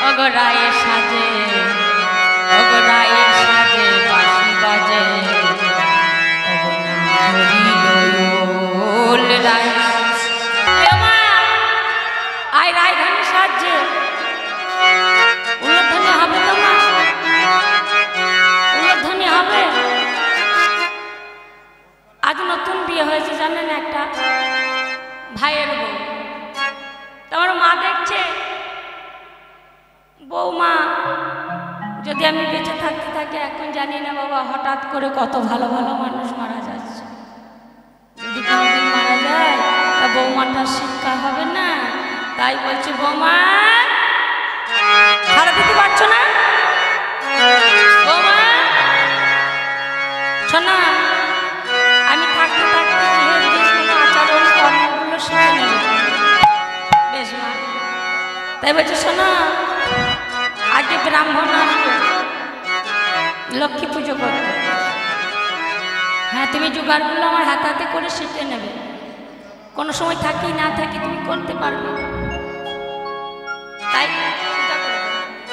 অগরায়ে সাজে অগরায়ে সাজে বাঁশি বাজে অবনাম রায় আয় রায়ধানী সাজে উল্লধ্বনি হবে তোমার উল্লধ্বনি হবে। আজ নতুন বিয়ে হয়েছে জানেন একটা ভাইয়ের বউ, তোমার মা দেখছে বৌমা যদি আমি বেঁচে থাকতে থাকি এখন জানি না বাবা হঠাৎ করে কত ভালো ভালো মানুষ মারা যাচ্ছে, যদি কোনোদিন মারা যায় তা বৌমাটার শিক্ষা হবে না। তাই বলছি বৌমা ছাড়া দিতে পারছো না, বৌমা শোনা আমি থাকতে থাকতে আচরণ কর্মগুলো শিখে নেব বেশ মা। তাই বলছি শোনা আজকে ব্রাহ্মণ আসবে লক্ষ্মী পুজো করতে, হ্যাঁ তুমি জোগাড়গুলো আমার হাতে হাতে করে শিখে নেবে, কোনো সময় থাকি না থাকি তুমি করতে পারবে। তাই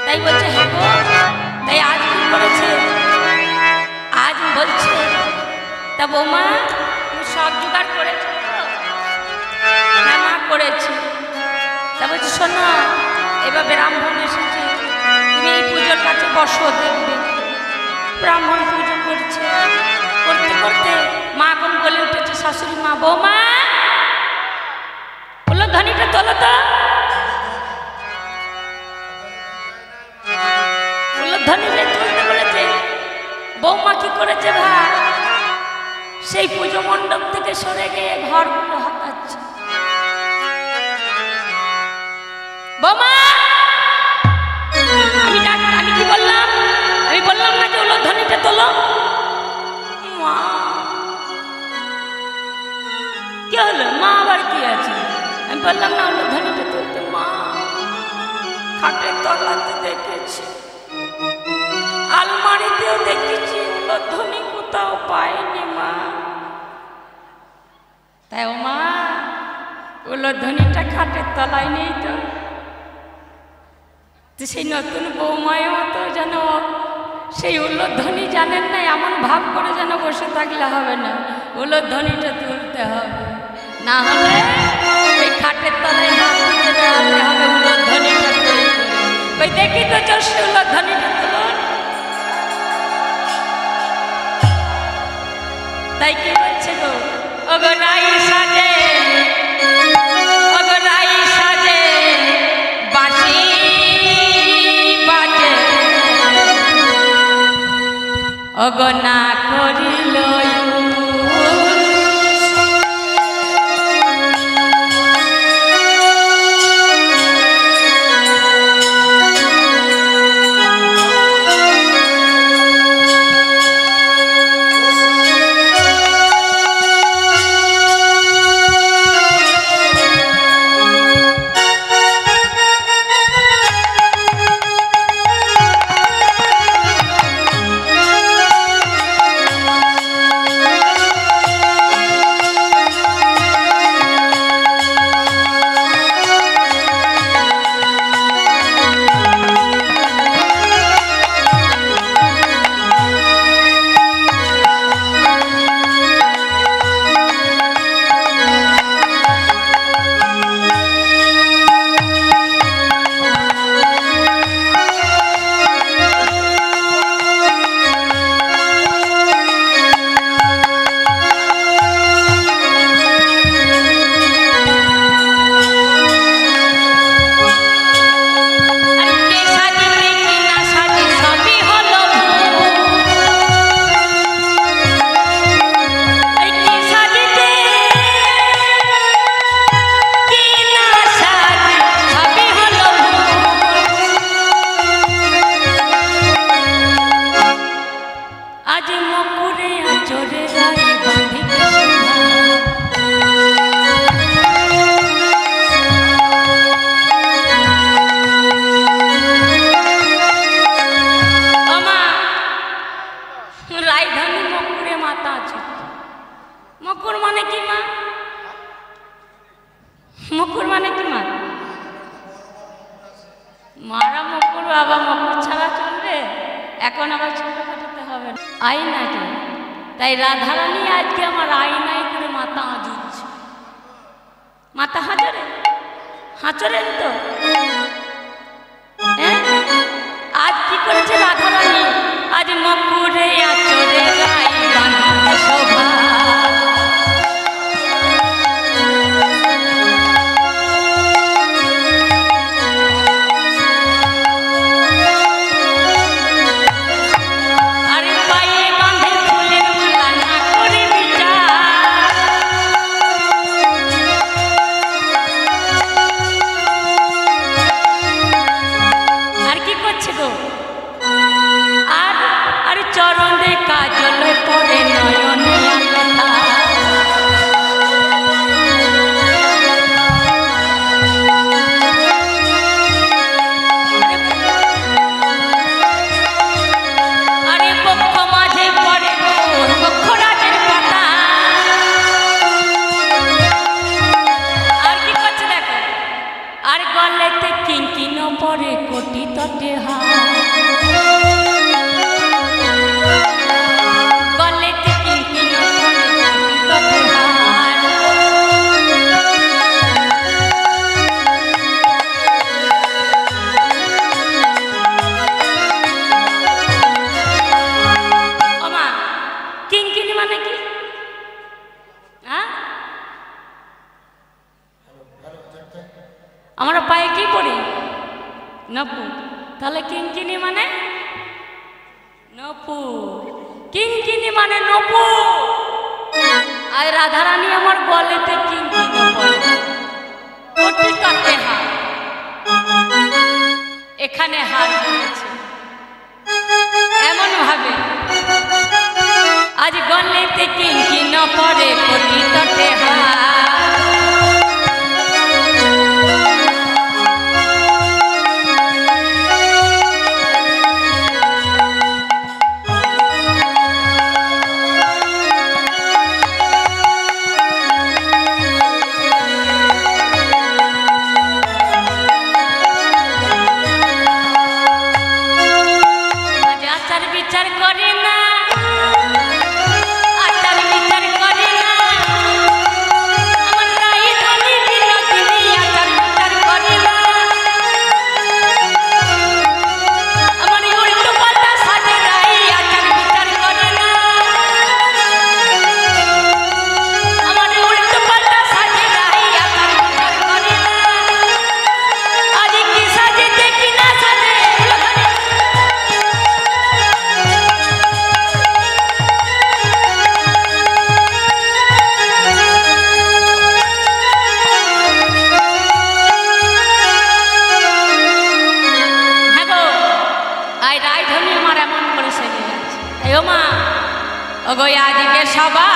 তাই বলছে হ্যাঁ গো, তাই আজ কি করেছে আজ বলছে তা বৌমা তুমি সব জোগাড় করেছো? হ্যাঁ মা করেছি। তা বলছি শোনো এবার ব্রাহ্মণ এসেছে তুমি এই পুজোর কাছে বসো, দেখবে ব্রাহ্মণ পুজো করছে, করতে করতে মা এখন বলে উঠেছে শাশুড়ি মা বৌমা বললো ধ্বনিটা তোলো তো, বললো ধ্বনিটা তুলতে বলেছে। বৌমা কি করেছে ভাই সেই পুজো মণ্ডপ থেকে সরে গিয়ে ঘরগুলো হাতাচ্ছে। বৌমা আমি কি বললাম, আমি বললাম না যে ওলো ধ্বনিটা তোলো। মা কি হলো মা আবার কি আছে, আমি বললাম না ওলো ধ্বনিটা তুলতে। মা খাটের তলাতে দেখেছি আলমারিতেও দেখেছি ওলো ধ্বনি কোথাও পাইনি মা। তাই ও মা ওলো ধ্বনিটা খাটের তলায় নেই তো, সেই নতুন বৌমায় মতো যেন সেই উল্লধ্বনি জানেন না এমন ভাব করে যেন বসে থাকলে হবে না, উল্লধ্বনিটা তুলতে হবে, না হলে এই খাটের তলায় হাত দিয়ে বেড়াতে হবে উল্লধ্বনিটা তুলে। ওই দেখি তো চষে উল্লধ্বনিটা তুলুন। তাই কি বলছে গো অগনাই সাজে অগনাই সাজে বাঁশি অগনা করিল মারা মকুর বাবা মকুর ছাড়া চলবে, এখন আবার ছোট কাটাতে হবে না আয়নাকে। তাই রাধারানী আজকে আমার আয়নায় করে মাথা হাঁচুচ্ছে। মাথা হাঁচড়ে হাঁচড়েন তো হ্যাঁ। আজ কি করেছে রাধারানী? আজ মকুরে আচরে রাই বাঁধিতে শোভা। আমরা পায়ে কি পড়ি? নপুর। তাহলে কিঙ্কিনি মানে নপুর, কিঙ্কিনি মানে নপুর। আর রাধারানী আমার গলেতে কিঙ্কিনি পড়ে, কোটি কাটে হার, এখানে হার হয়েছে এমন ভাবে। আজ গলেতে কিঙ্কিনি পড়ে, কোটি কাটে হার। আজকে সবাই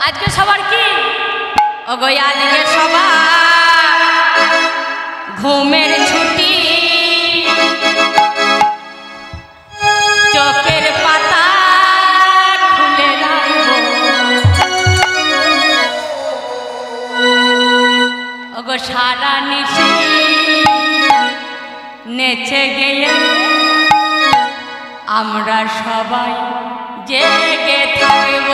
আজকে সবার কি ওগো আজকে সবার ঘুমের ছুটি, চোখের পাতা খুলে রাখবো। ওগো সারা নিশি নেচে গিয়ে আমরা সবাই জেগে থাকব।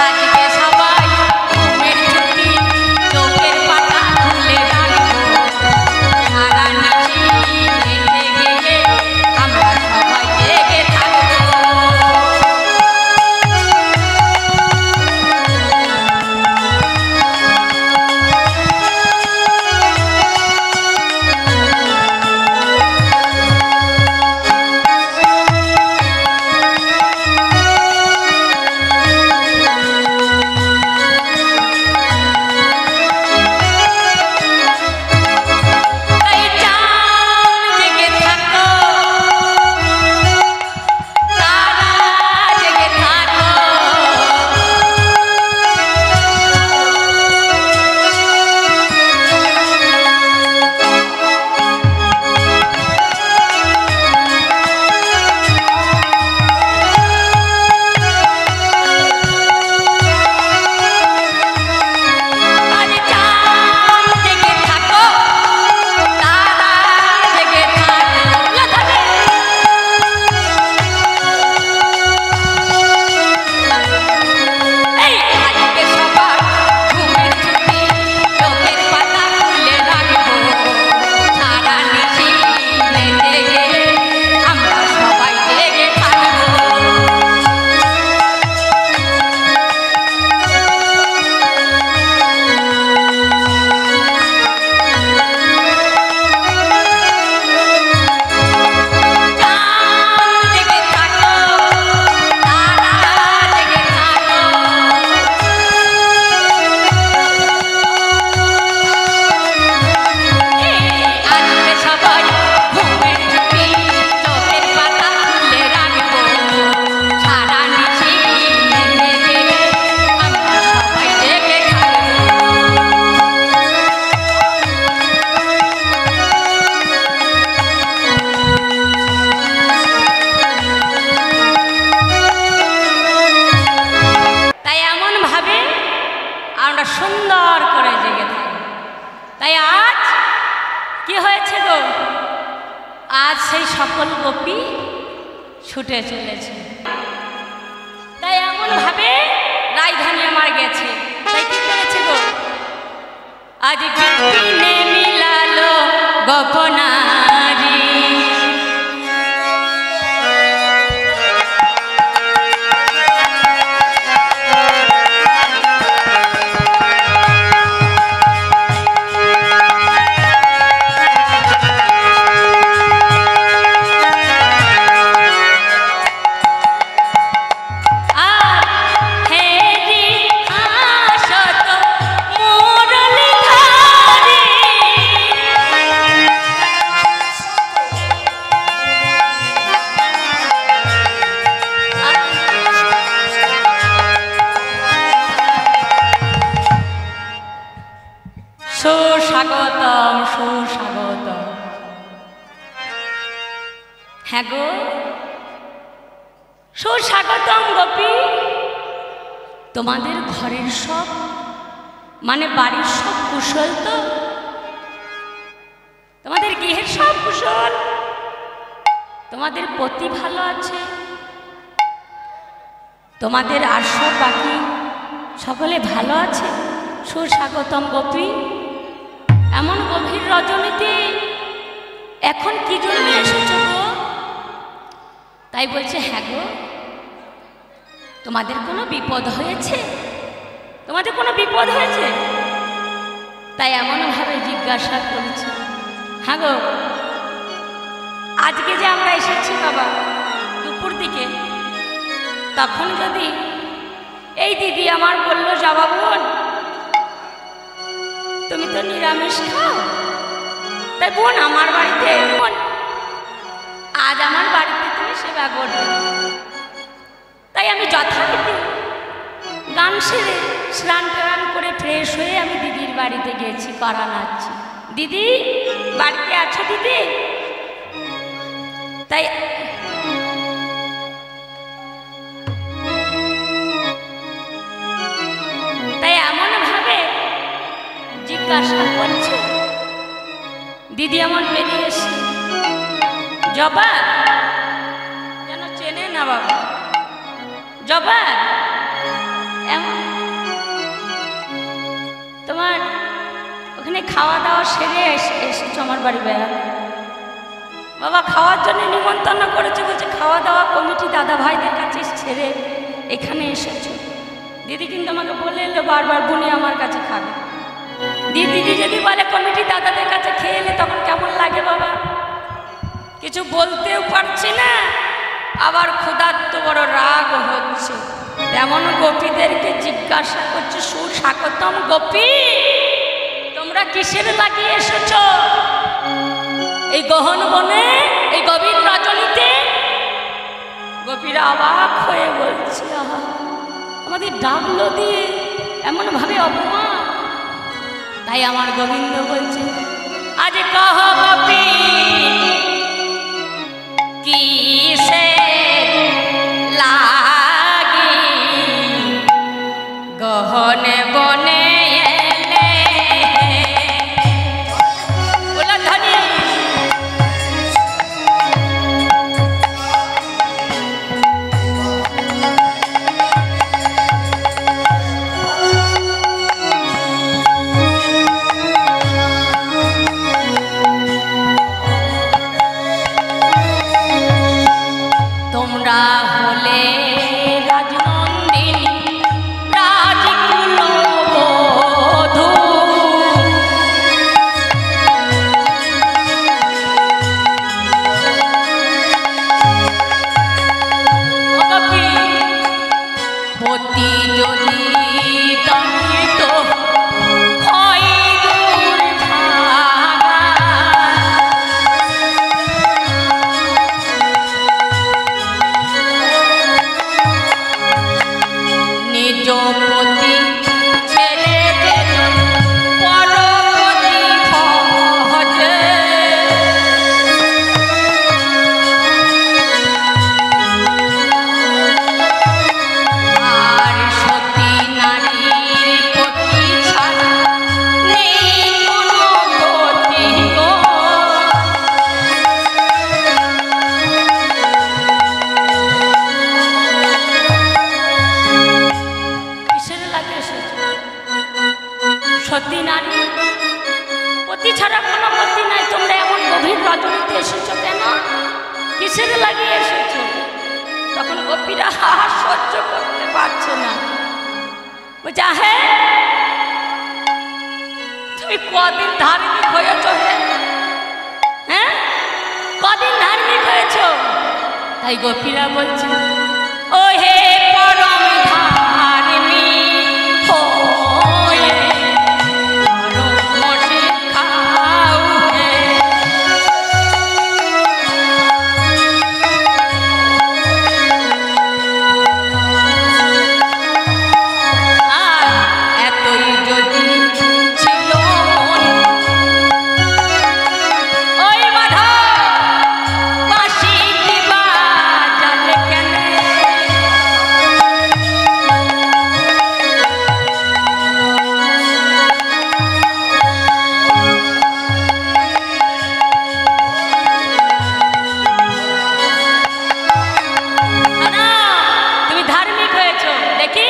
আজকে সবাই আমরা সুন্দর করে জেগে থাকি। তাই আজ কি হয়েছে গো, আজ সেই সকল গোপী ছুটে চলেছে। তাই এমন ভাবে রাজধানী আমার গেছে। তাই কি করেছে গো, আজ বিপিনে মিলালো গোপনারি, সুস্বাগতম সুস্বাগতম। হ্যাঁ গো, সুস্বাগতম গোপী। তোমাদের ঘরের সব মানে বাড়ির সব কুশল তো? তোমাদের গৃহের সব কুশল? তোমাদের পতি ভালো আছে? তোমাদের আর সব বাকি সকলে ভালো আছে? সুস্বাগতম গোপী। এমন গভীর রজনীতে এখন কি জন্য এসেছো গো? তাই বলছে, হ্যাঁ গো, তোমাদের কোনো বিপদ হয়েছে? তোমাদের কোনো বিপদ হয়েছে? তাই এমনভাবে জিজ্ঞাসা করেছে। হ্যাঁ গো, আজকে যে আমরা এসেছি বাবা দুপুর দিকে, তখন যদি এই দিদি আমার বললো, যাবা বোন তুমি তো নিরামিষ খাও, তাই বোন আমার বাড়িতে বোন আজ আমার বাড়িতে তুমি সেবা করবে। তাই আমি যথারীতি গান সেরে স্নান টান করে ফ্রেশ হয়ে আমি দিদির বাড়িতে গেছি, করা নাচ্ছি। দিদি বাড়িতে আছো দিদি? তাই এমন ভাবে জিজ্ঞাসা করছে। দিদি আমার বেরিয়ে এসে, জবা যেন চেনে না বাবা, জবা এমন তোমার ওখানে খাওয়া দাওয়া সেরে এসেছো আমার বাড়ি বেড়াতে? বাবা খাওয়ার জন্য নিমন্ত্রণ করেছে, বলছে খাওয়া দাওয়া কমিটি দাদা ভাইদের কাছে ছেড়ে এখানে এসেছো। দিদি কিন্তু আমাকে বলে এলো বারবার, বোনে আমার কাছে খাবে। দিদি যদি বলে কমিটি দাদাদের কাছে খেয়ে এলে তখন কেমন লাগে বাবা? কিছু বলতেও পারছি না, আবার ক্ষুধার্ত বড় রাগ হচ্ছে। তেমন গোপীদেরকে জিজ্ঞাসা করছে, সুস্বাগতম গোপী, তোমরা কিসের লাগিয়ে এসেছ এই গহন বনে, এই গভীর রজনীতে? গোপীরা অবাক হয়ে বলছে, আহা, আমাদের ডাকলো দিয়ে এমন ভাবে অপমান। তাই আমার গোবিন্দ বলছে, আজ কহ গোপী কিসে লাগি গহনে বনে এলে। বলো ধনী। সতী নারী, পতি ছাড়া কোনো গতি নাই। তোমরা এমন গভীর রজনীতে এসেছো কেন? কিসের লাগিয়ে এসেছো? তখন গোপীরা হাহা সহ্য করতে পারছে না। বলছে হে, তুমি কদিন ধার্মিক হয়েছ? হ্যাঁ, কদিন ধার্মিক হয়েছ? তাই গোপীরা বলছে ও হে পরম ধার্মিক হয়ে পরম শিখাও হে। এতই যদি ছিল মন, ওই বাধা বাঁশি কি বাজালে কেন? তুমি ধার্মিক হয়েছো দেখি।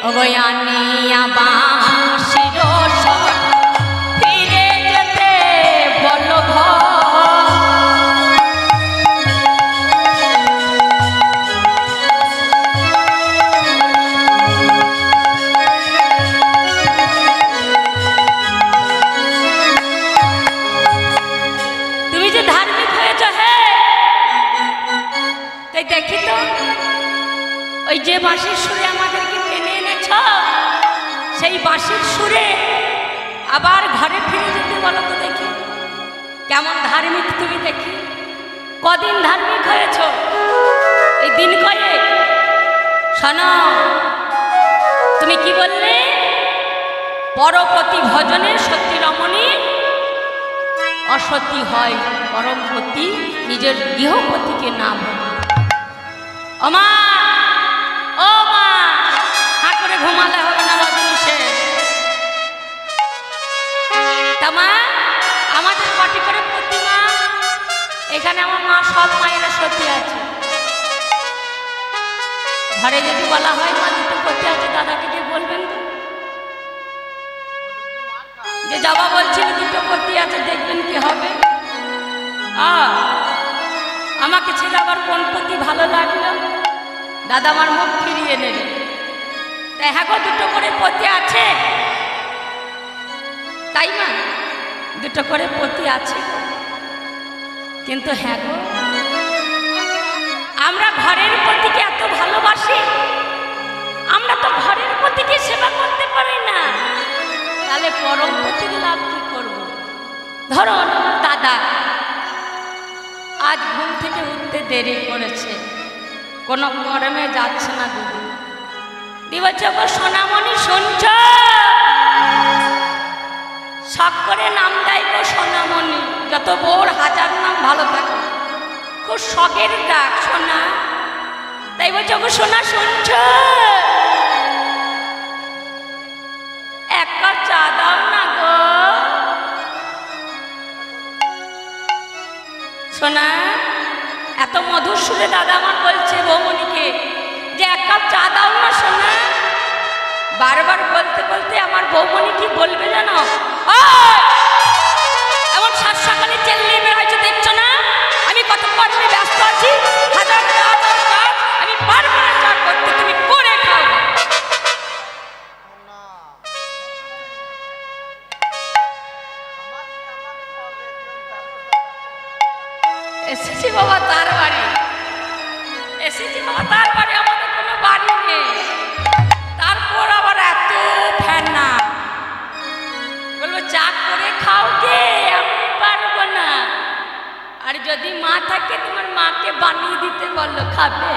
অগয়ানিয়া বাঁশির স্বর ফিরে যেতে বলো ঘর। তুমি যে ধার্মিক হয়েছ, হ্যাঁ, তাই দেখি তো ওই যে বাঁশির সুরে আমাদেরকে টেনে এনেছ, সেই বাঁশির সুরে আবার ঘরে ফিরে যেতে বলো তো দেখি। কেমন ধার্মিক তুমি দেখি। কদিন ধার্মিক হয়েছ? এই দিন কয়েক। শোনো, তুমি কি বললে? পরপতি ভজনে সতী রমণী অসতী হয়, পরমপতি নিজের গৃহপতিকে না বলে। ও মা, ও মা, হাঁ করে ঘুমালে হবে না রজনী শেষ। তা মা, আমাদের কটি করে প্রতিমা? এখানে আমার মা, সব মায়েরা সতী আছে। ঘরে যদি বলা হয় মা দুটো পতি আছে, দাদাকে গিয়ে বলবেন তো যে যাবা বলছিল দুটো পতি আছে, দেখবেন কি হবে। আমাকে ছেলে আবার কোন পতি ভালো লাগলো, দাদা আমার মুখ ফিরিয়ে নেবে। তাই হ্যাঁ গো, দুটো করে পতি আছে, তাই না? দুটো করে পতি আছে, কিন্তু হ্যাঁ গো, আমরা ঘরের পতিকে এত ভালোবাসি, আমরা তো ঘরের পতিকে সেবা করতে পারি না, তাহলে পরম পতির লাভ কি করব? ধরো আমার দাদা আজ ঘুম থেকে উঠতে দেরি করেছে, কোনো কর্মে যাচ্ছে না। দিদি বলছে গো সোনামণি শুনছ? শখ করে নাম দেয় গো সোনামণি। যত বউর হাজার নাম ভালো থাকে, খুব শখের ডাক সোনা। তাই বলছে গো সোনা শুনছ? এক কাপ চা দাও না গো সোনা। এত মধুর সুরে দাদা আমার বলছে বৌমণিকে যে এক কাপ চা দাও না সোনা। বারবার বলতে বলতে আমার বৌমণি কি বলবে জানো? এমন সাত সকালে চেল্লিয়ে বেড়াইছো, দেখছো না আমি কত কর্মে ব্যস্ত আছি, হাজার হাজার কাজ, আমি পারবো না চা করতে, তুমি করে খাও। এসেছি বাবা তার বাড়ি, এসেছি বাবা তার বাড়ি, আমাদের কোনো বাড়ি নেই। তারপর আবার এত ফেনা, বলবো চা করে খাও গে, আমি পারবো না। আর যদি মা থাকে তোমার মাকে বানিয়ে দিতে বললো খাবে,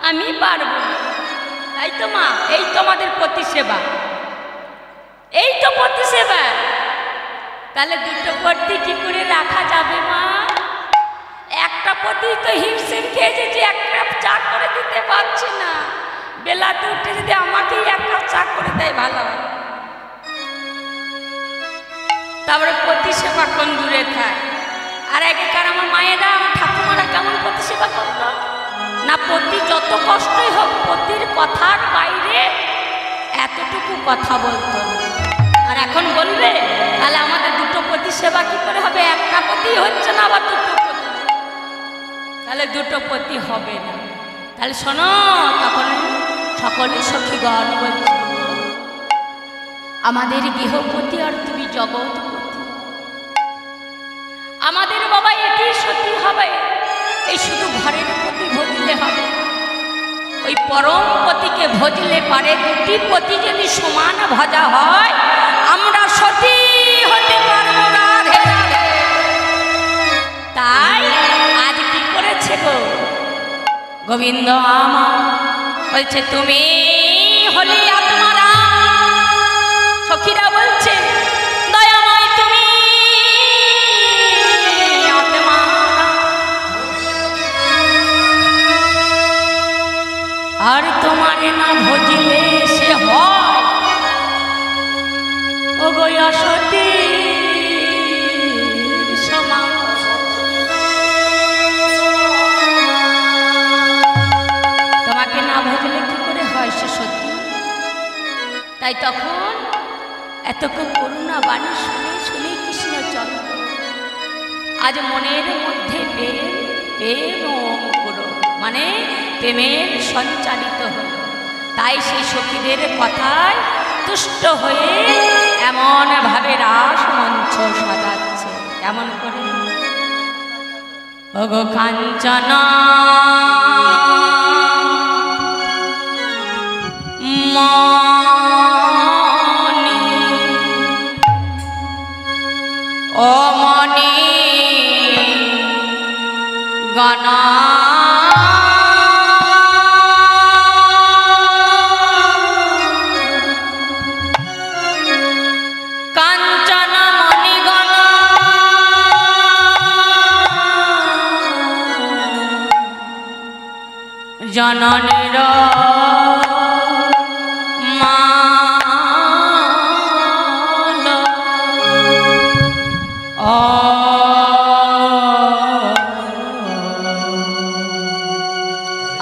আমি পারবো না। তাই তো মা, এই তো আমাদের প্রতি সেবা, এই তো প্রতি সেবা। তাহলে দুটো পতি কি করে রাখা যাবে মা? একটা পতি তো হিমশিম খেয়েছে যে এক কাপ চা করে দিতে পারছি না। বেলাতে উঠে যদি আমাকেই এক কাপ চা করে দেয় ভালো হয়। তারপরে পতি সেবা কোন দূরে থাক। আর আগেকার আমার মায়েরা, আমার ঠাকুমারা কেমন পতি সেবা করতো না? পতি যত কষ্টই হোক, পতির কথার বাইরে এতটুকু কথা বলতো। আর পতি হচ্ছে না, আবার দুটো পতি, তাহলে দুটো পতি হবে না। তাহলে শোনো, তখন সকলে সখীগণ বলছে, আমাদের গৃহপতি আর তুমি জগৎপতি, আমাদের বাবা এটি সত্যি হবে, এই শুধু ঘরের পতি ভজলে হবে, ওই পরম পতিকে ভজলে পারে। দুটি পতি যদি সমান ভজা হয়, আমরা সতী হতে পারবো না। তাই আজ কি করেছে গো গোবিন্দ আমার, বলছে তুমি হলে আত্মারা। সখীরা বলছে দয়াময় তুমি আত্মা, আর তোমারে না ভজিলে সে হয় ও গয়া সতী সমান। তোমাকে না ভজলে কি করে হয় সে সতী? তাই তখন এতক্ষণ করুণা বাণী শুনে শুনে কৃষ্ণচন্দ্র আজ মনের মধ্যে প্রেম প্রেম অঙ্কুর মানে প্রেমের সঞ্চারিত হল। তাই সেই সখীদের কথায় তুষ্ট হয়ে এমন ভাবে রাস মঞ্চ সাজাচ্ছে। কেমন করে? ওগো কাঞ্চনা মনি, ও মনি গণা, কাঞ্চন মণি গণা জননীর মাল,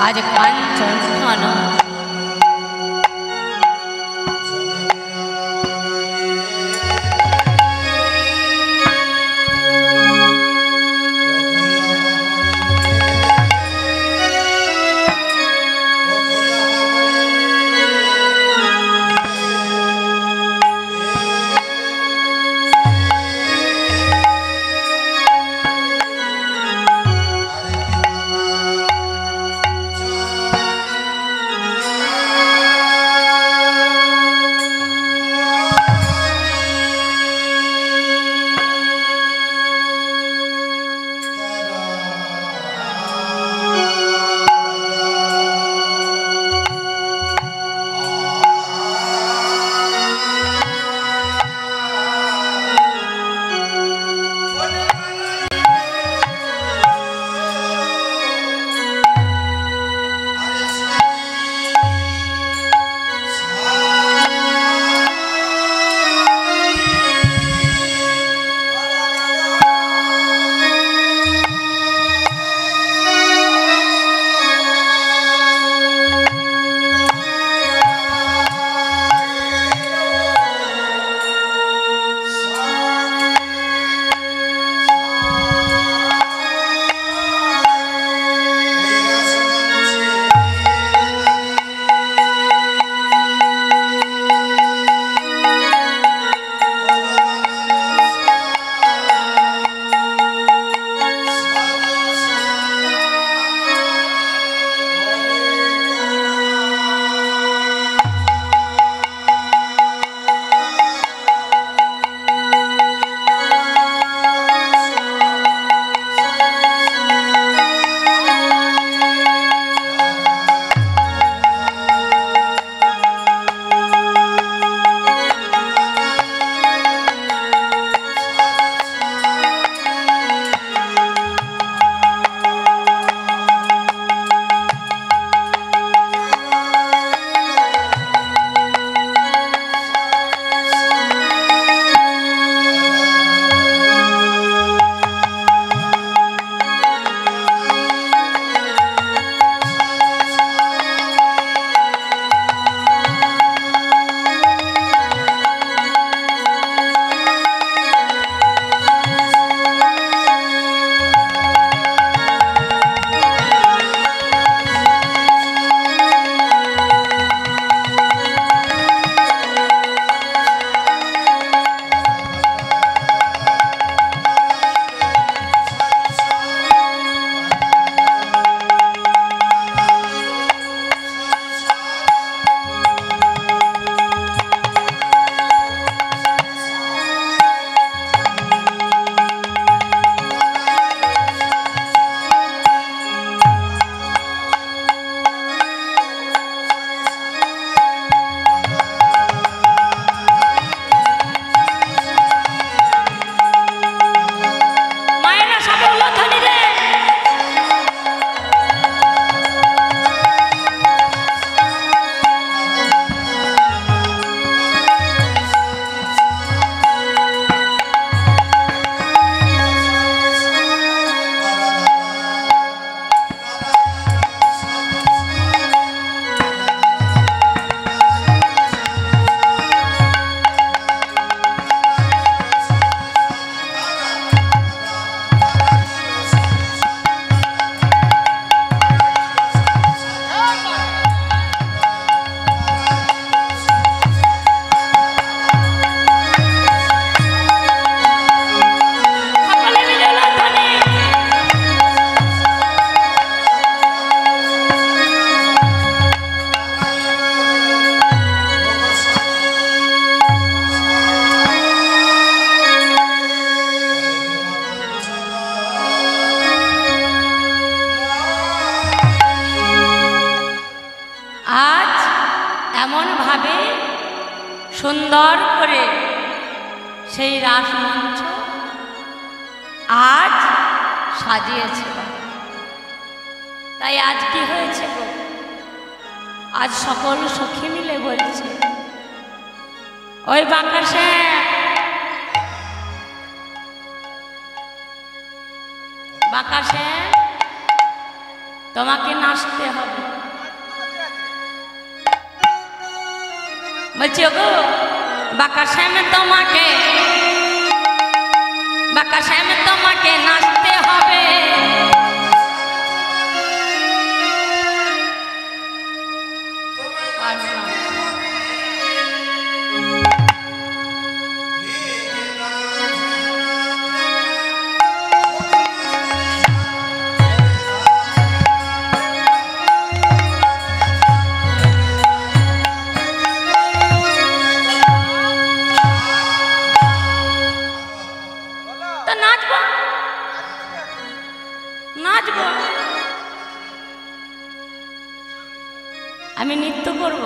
আজ কাঞ্চন ঘনা সেই রাস মঞ্চ আজ সাজিয়েছে। তাই আজ কি হয়েছে গো, আজ সকল সখী মিলে বলছে, ওই বাঁকাশে বাঁকাশে তোমাকে নাচতে হবে। বলছি গো বাঁকাশে তোমাকে নাচতে হবে। আমি নৃত্য করব।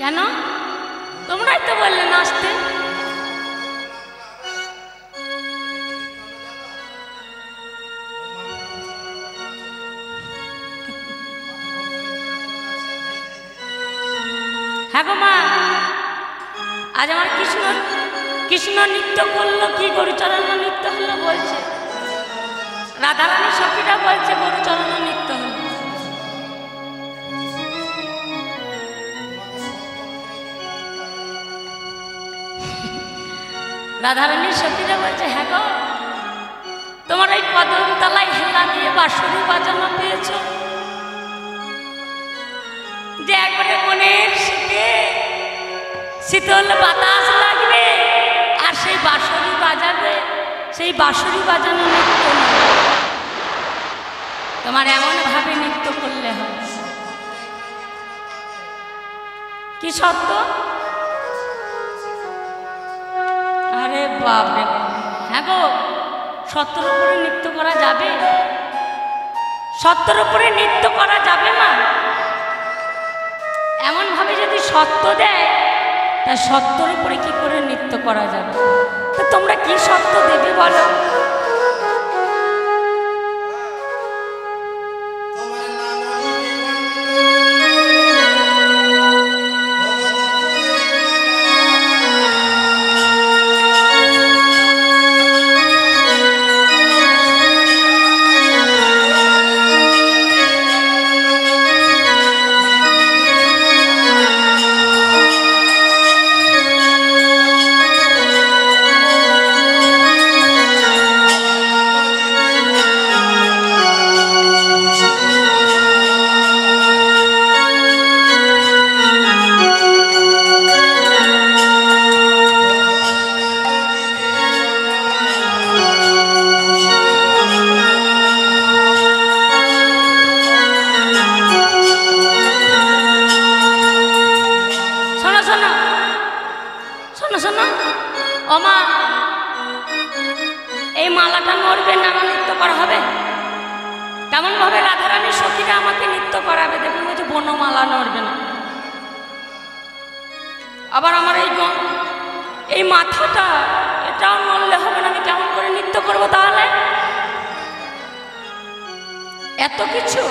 কেন? তোমরাই তো বললে নাচতে। হ্যাঁ গো মা, আজ আমার কৃষ্ণ নৃত্য করলো, কি গরুচরণ নৃত্য হলো বলছে। রাধারানী সখীরা বলছে গরুচরণ নৃত্য হলো। রাধারানীর সখীরা বলছে, হ্যাঁ গো তোমার এই কদম তলায় হেলা দিয়ে বাঁশরি বাজানো পেয়েছ, যে একবারে মনের সুখে শীতল বাতাস লাগবে আর সেই বাঁশরি বাজাবে, সেই বাঁশরি বাজানো নৃত্য তোমার এমন ভাবে নৃত্য করলে হবে। কি সত্য? আরে বাপ রে বাপ, হ্যাঁ গো সত্যের উপরে নৃত্য করা যাবে? সত্যের উপরে নৃত্য করা যাবে মা? এমন ভাবে যদি সত্য দেয়, তা সত্যের উপরে কি করে নৃত্য করা যাবে? তা তোমরা কি সত্য দেবে বলো? ওমা এই মালাটা নড়বে না, আমার নৃত্য করা হবে। কেমন ভাবে রাধারানীর সখীরা আমাকে নৃত্য করাবে, দেখুন বলছে বনমালা নড়বে না। আবার আমার এই মাথাটা এটাও নড়লে হবে না, আমি কেমন করে নৃত্য করবো তাহলে? এত কিছু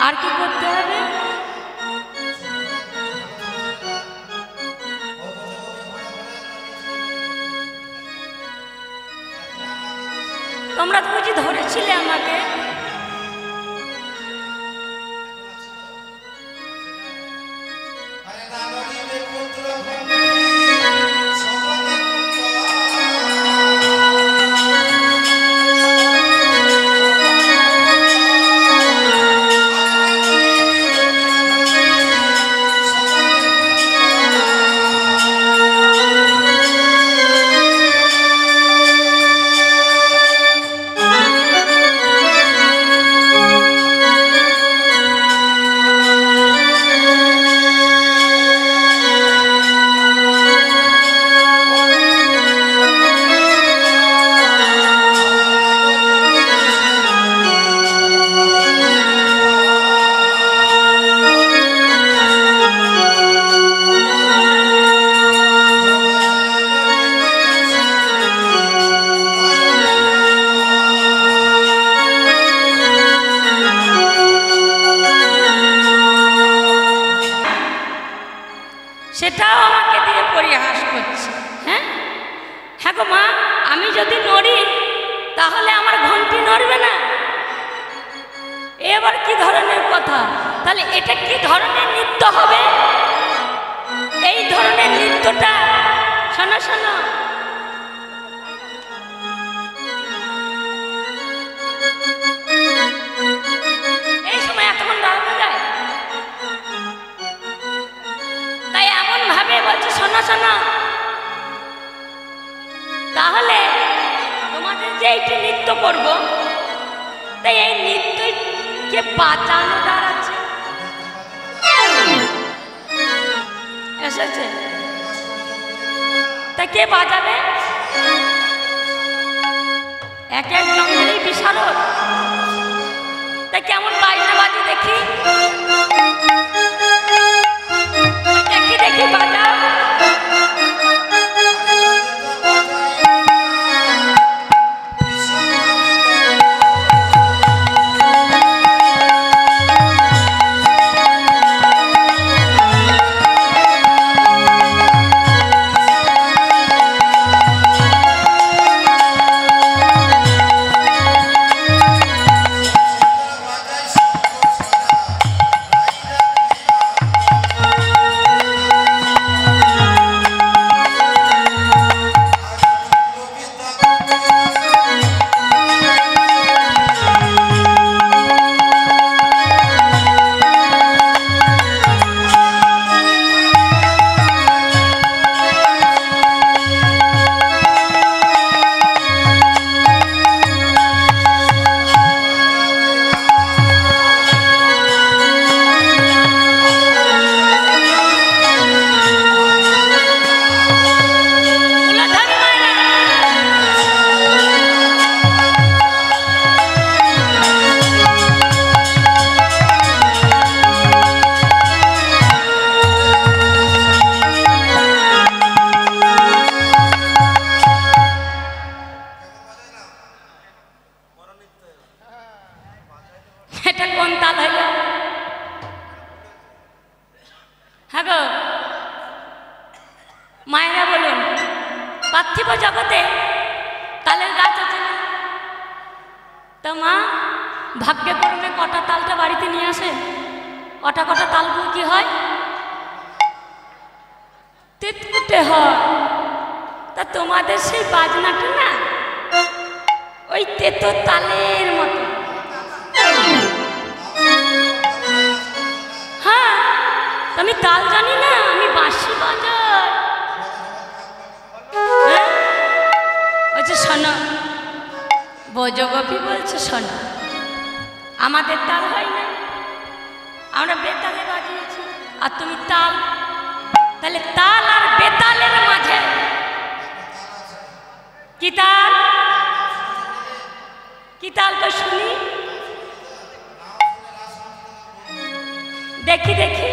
আর কি করতে হবে? তোমরা তো বুঝি ধরেছিলে আমাকে। সেটাও আমাকে দিয়ে পরিহাস করছে। হ্যাঁ হ্যাঁ গো মা, আমি যদি নড়ি তাহলে আমার ঘন্টি নড়বে না? এবার কি ধরনের কথা? তাহলে এটা কি ধরনের নৃত্য হবে? এই ধরনের নৃত্যটা শোনো শোনো, এই সময় এতক্ষণ দাঁড়ানো যায়? তাই এমন ভাবে বলছে শোনো শোনো, তাহলে তোমাদের যে এইটি নৃত্য করব, তাই এই নৃত্যকে বাঁচানো দাঁড়াচ্ছে এসেছে। তা কে বাজাবে? এক এক জঙ্গলেই বিশারদ। তা কেমন বাজনা বাজে দেখি, দেখি দেখি বাজাও। এটা কোন তাল হইল? হ্যাঁ গো মায়েরা বলুন, পার্থিব জগতে তালের গাছ আছে না? তো মা ভাগ্যে করবে কটা তালটা বাড়িতে নিয়ে আসে, কটা কটা তালগুলো কি হয়? তিতকুটে হয়। তা তোমাদের সেই বাজনাটা না ওই তেতো তালের মতো। হ্যাঁ আমি তাল জানি না, আমি বাঁশি বাজাই। হ্যাঁ বলছে শোনো, বজগোপী বলছে শোনো, আমাদের তাল হয় না, আমরা বেতালে বাজিয়েছি, আর তুমি তাল তাহলে তাল আর বেতালের মাঝে কি তাল? কি তাল তো শুনি, দেখি দেখি।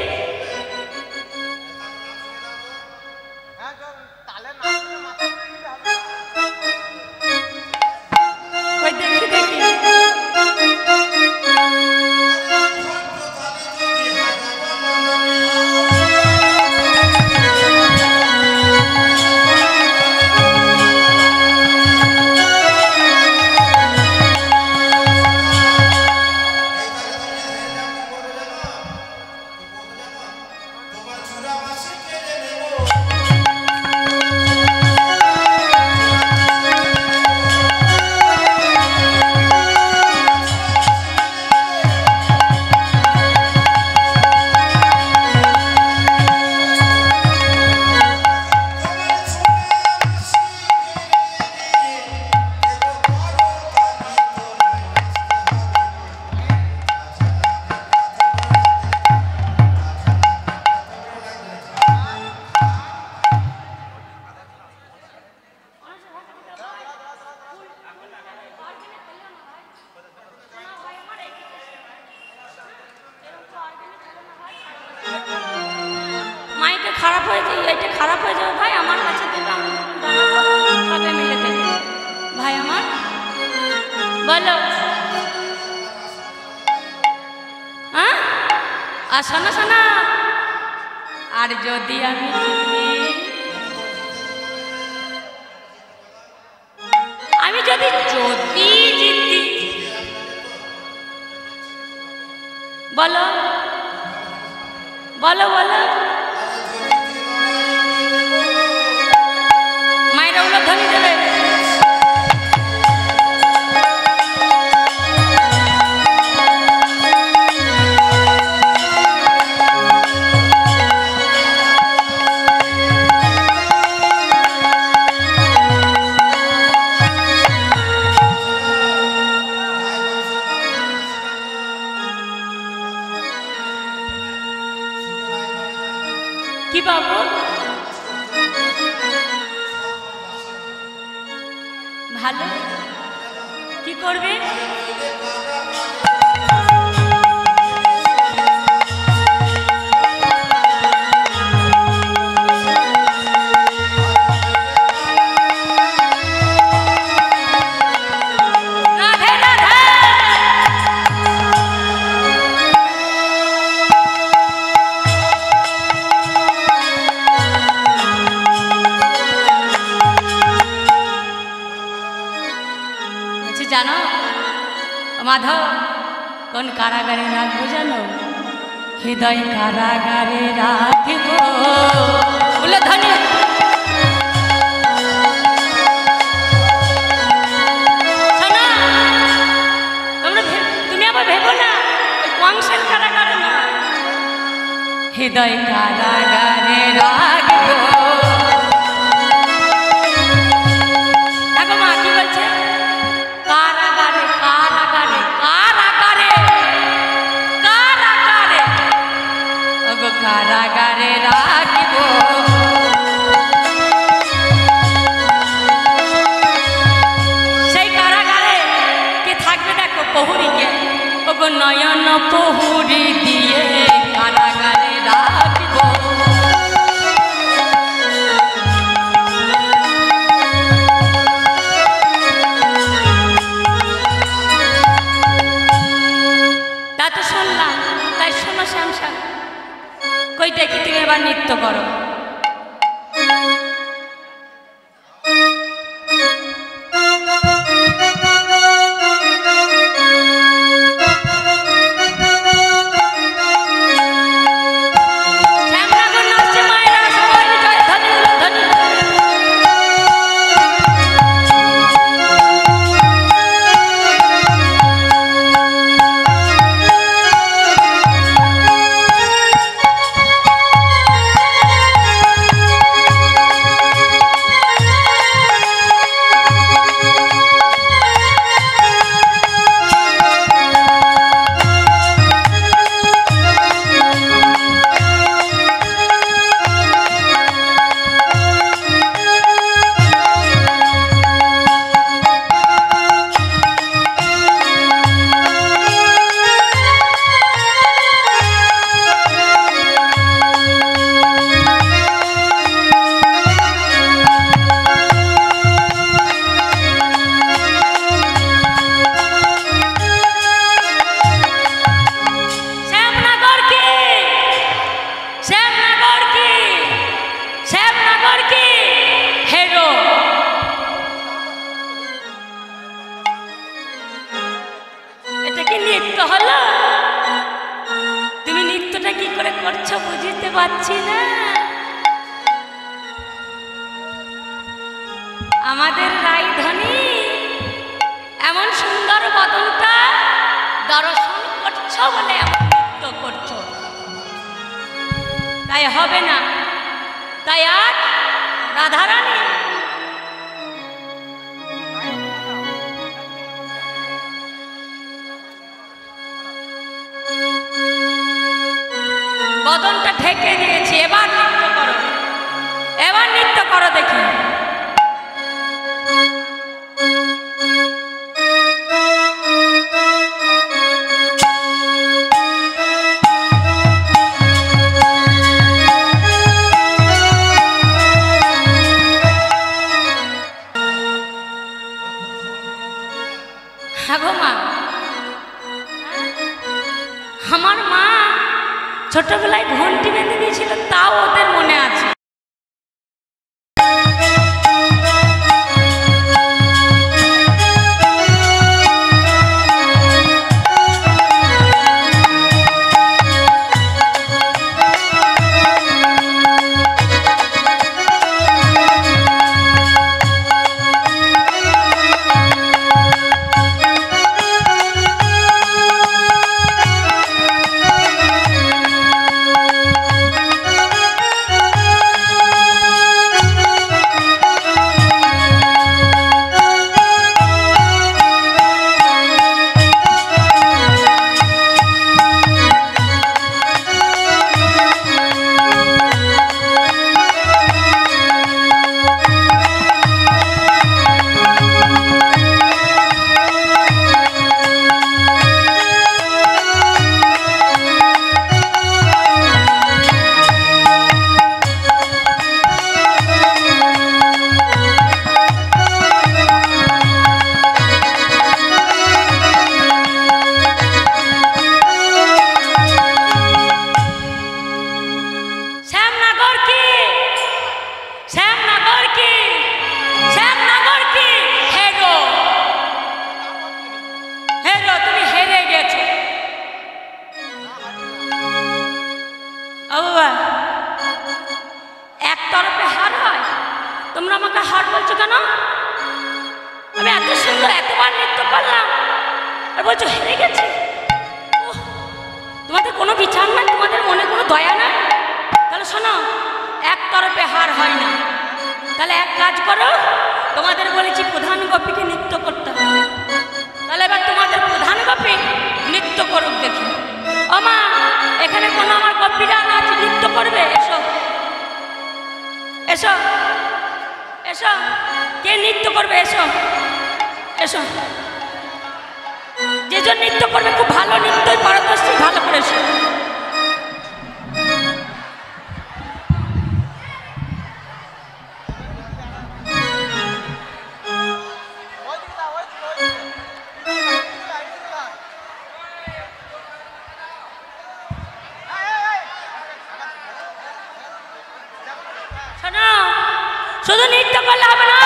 ওই দেখি দেখি। খারাপ হয়ে যায়, এটা খারাপ হয়ে যাবে ভাই, আমার কাছে দেবে, আমি সবে মিলে দেবে ভাই আমার। বলো হ্যাঁ, আর শোনা শোনা, আর যদি আমি জিতি, আমি যদি জিতি, বলো বলো বলো, মায়েরা উলধ্বনি দেবে। কি বাবু ভালো, কি করবে? জানো মাধব, কোন কারাগারে রাখবো জানো? হৃদয় কারাগারে রাখবো। উলধ্বনি। শোনো, তুমি আবার ভেবো না কংসের কারাগারে না, হৃদয় কারাগারে রাখবো। কারাগারে রাখব, সেই কারাগারে কে থাকবে দেখো? প্রহরীকে, ওগো নয়ন প্রহরী দিয়ে কারাগারে রাখব। তা তো শুনলাম, তাই শোনো শ্যামশান, কই দেখি তুমি এবার নৃত্য করো। পাচ্ছি না। আমাদের রায়ধনী এমন সুন্দর বদনটা দর্শন করছো বলে এমন নৃত্য করছো, তাই হবে না। তাই আজ রাধারানী বদনটা ঢেকে দিয়েছি, এবার নৃত্য করো, এবার নৃত্য করো দেখি। আমার মা ছোটবেলায় ঘন্টি বেঁধে দিয়েছিল, তাও ওদের মনে আছে। একতরফে হার হয়, তোমরা আমাকে হার বলছো কেন? আমি এত সুন্দর এতবার নৃত্য করলাম আর বলছো হেরে গেছে। তোমাদের কোনো বিচার নাই, তোমাদের মনে কোনো দয়া নাই। তাহলে শোনো, একতরফে হার হয় না। তাহলে এক কাজ করো, তোমাদের বলেছি প্রধান গোপীকে নৃত্য করতে হবে। তাহলে এবার তোমাদের প্রধান গোপী নৃত্য করুক দেখি। ও মা, এখানে কোনো আমার গোপীরা নাচ নৃত্য করবে? এসো এসো এসো, কে নৃত্য করবে? এসো এসো, যেজন নৃত্য করবে খুব ভালো নৃত্যই পারদর্শী, ভালো করে এসো। শুধু নৃত্য করলে হবে না,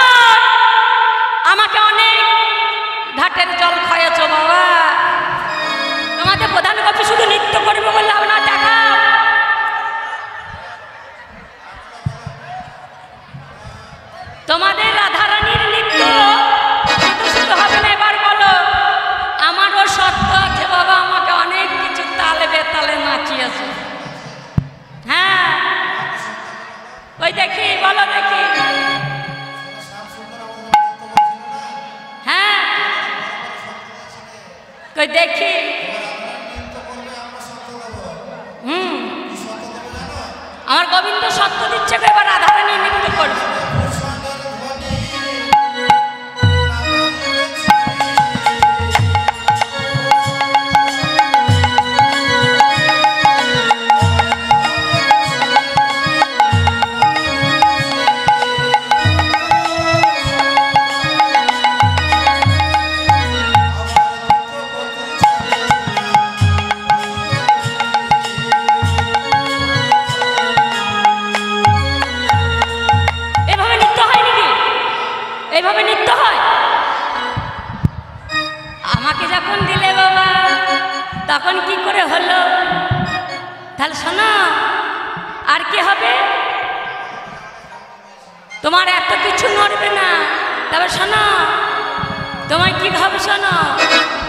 আমাকে অনেক ঘাটের জল খাইয়েছ বাবা। তোমাদের প্রধান গোপী শুধু নৃত্য করবে বললে হবে না, দেখাও। তোমাদের রাধারানীর নৃত্য শুধু শুধু হবে না, এবার বলো আমারও সত্য আছে বাবা, আমাকে অনেক কিছু তালে বেতালে নাচিয়েছে। হ্যাঁ, ওই দেখি, বলো দেখি। হ্যাঁ, কই দেখি। আমার গোবিন্দ সত্য দিচ্ছে, এবার রাধারানী নৃত্য করবে। এইভাবে নৃত্য হয়? আমাকে যখন দিলে বাবা তখন কি করে হলো? তাহলে শোনো, আর কি হবে? তোমার এত কিছু নড়বে না। তবে শোনো, তোমার কি হবে শোনো,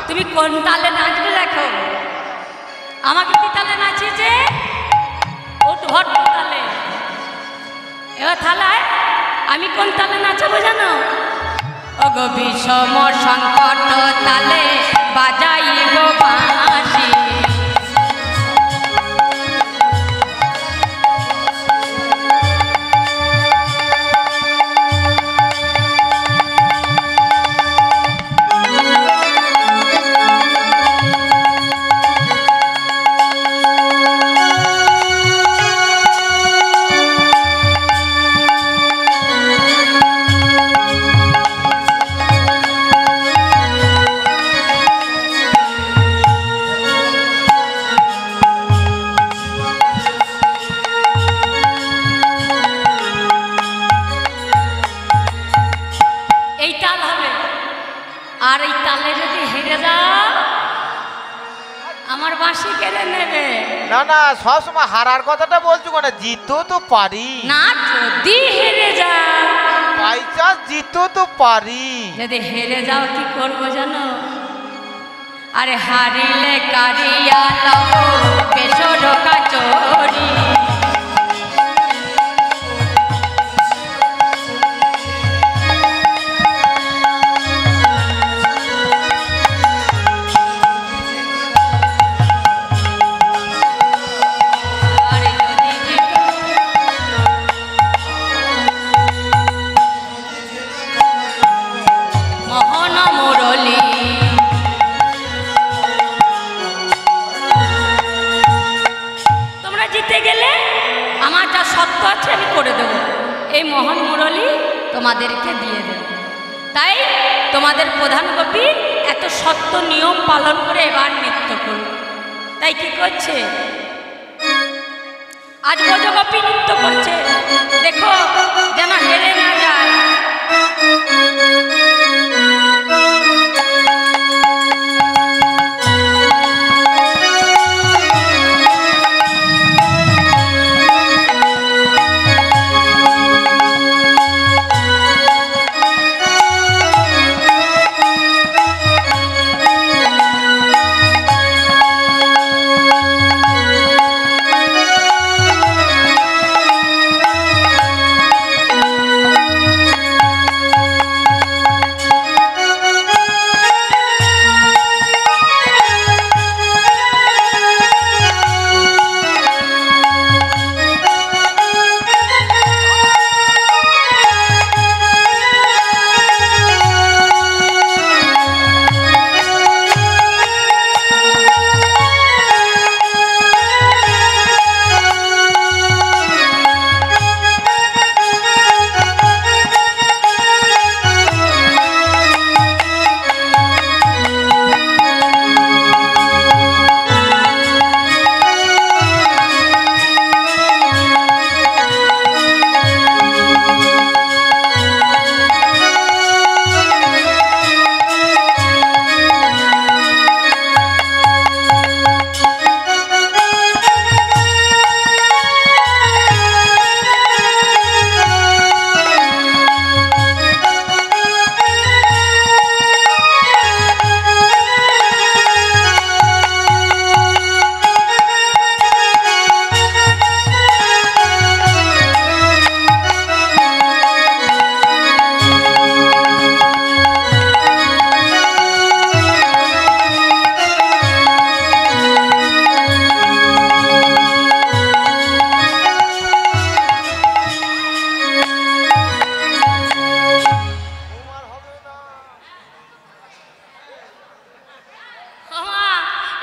তুমি কোন তালে নাচবে দেখো। আমাকে কি তালে নাচিয়েছে? উদ্ভট তালে। এবার থালায় আমি কোন তালে নাচাবো জানো? ওগো বিষম সংকট তালে বাজাইব বাঁশি। আর এই তালে যদি হেরে যাও আমার বাঁশি কেড়ে নেবে। না না, সবসময় হারার কথাটা বলছো কেন? জিততেও তো পারি না। যদি হেরে যাও, বাই চান্স জিততেও তো পারি। যদি হেরে যাও কি করবো জানো? আরে হারিলে কারিয়া লাও বেসরকা চোরি। আমি করে দেব, এই মহান মুরলী তোমাদেরকে দিয়ে দেব। তাই তোমাদের প্রধান কবি এত সত্য নিয়ম পালন করে এবার নৃত্য করবে। তাই কি করছে? আজ ব্রজগোপী নৃত্য করছে, দেখো যেন হেরে না যায়।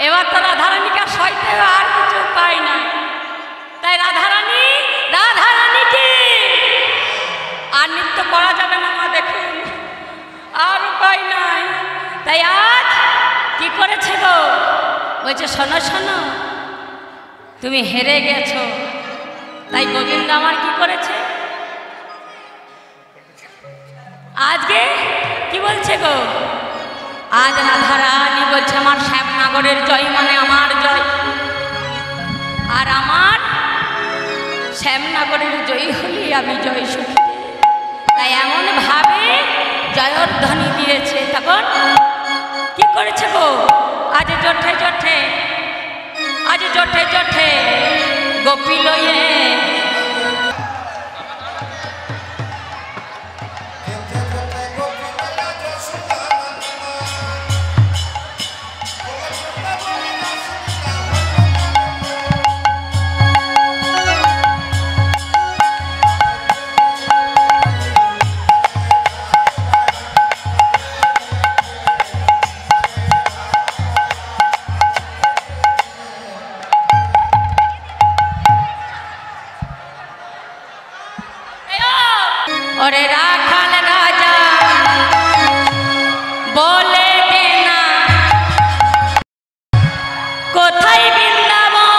এবার তো রাধারানীকে সইতে আর কিছু উপায় নাই। তাই রাধারানী, রাধারানী কি আর নৃত্য করা যাবে না মা, দেখুন আর উপায় নাই। তাই আজ কি করেছে গো? বলছে শোনো শোনো, তুমি হেরে গেছো। তাই গোবিন্দ আমার কি করেছে? আজকে কি বলছে গো? আজ রাধারানী বলছে আমার শ্যামনগরের জয় মানে আমার জয়। আর আমার শ্যামনগরের জয়ী হলি আমি জয় সখী, তাই এমন ভাবে জয়র ধ্বনি দিয়েছে। তখন কি করেছে গো, আজ জঠে জঠে, আজ জঠে জঠে গোপী লয়ে ওরে রাখাল রাজা বলে দে না কোথায় বৃন্দাবন,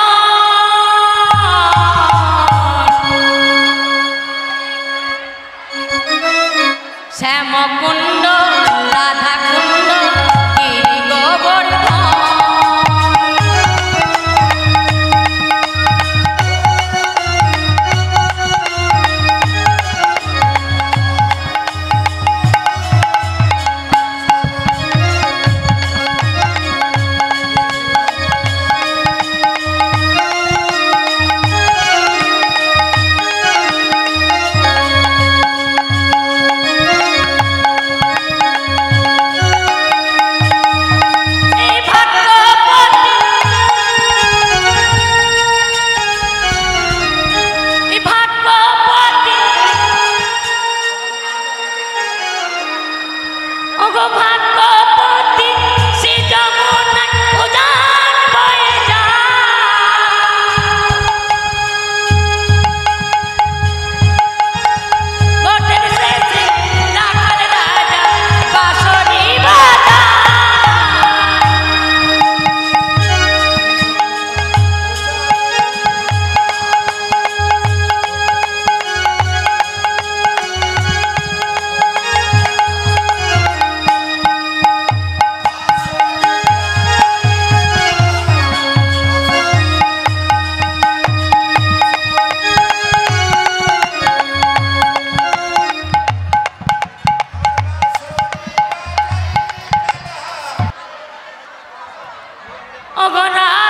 শ্যামকুণ্ড রাধাকুণ্ড গিরি গোবর্ধন। অগরা